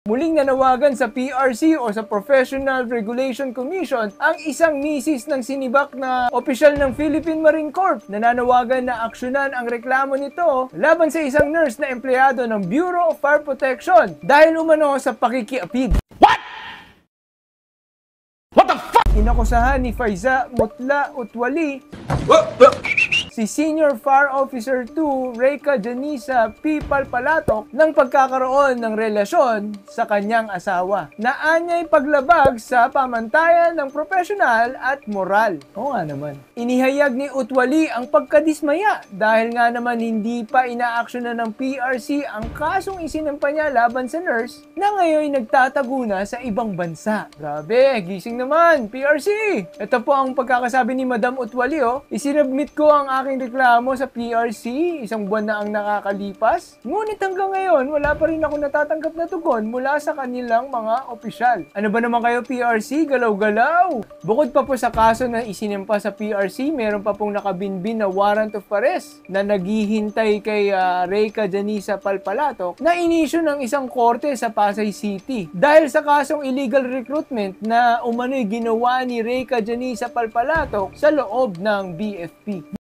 Muling nanawagan sa PRC o sa Professional Regulation Commission ang isang misis ng sinibak na opisyal ng Philippine Marine Corps. Nananawagan na aksyonan ang reklamo nito laban sa isang nurse na empleyado ng Bureau of Fire Protection dahil umano sa pakikiapid. What the fuck? Inakusahan ni Faiza Mutla Utwali si Senior Fire Officer 2 Reyka Janisa P. Palpalatok ng pagkakaroon ng relasyon sa kanyang asawa na anyay paglabag sa pamantayan ng profesional at moral. Oo nga naman. Inihayag ni Utwali ang pagkadismaya dahil nga naman hindi pa inaaksyonan ng PRC ang kasong isinampa niya laban sa nurse na ngayon nagtatago na sa ibang bansa. Grabe, gising naman, PRC! Ito po ang pagkakasabi ni Madam Utwali, isinabmit ko ang aking reklamo sa PRC, isang buwan na ang nakakalipas. Ngunit hanggang ngayon, wala pa rin ako natatanggap na tugon mula sa kanilang mga opisyal. Ano ba naman kayo PRC? Galaw-galaw! Bukod pa po sa kaso na isinimpa sa PRC, meron pa pong nakabinbin na warrant of arrest na naghihintay kay Reyka Janisa Palpalatok na inisyu ng isang korte sa Pasay City. Dahil sa kasong illegal recruitment na umano'y ginawa ni Reyka Janisa Palpalatok sa loob ng BFP.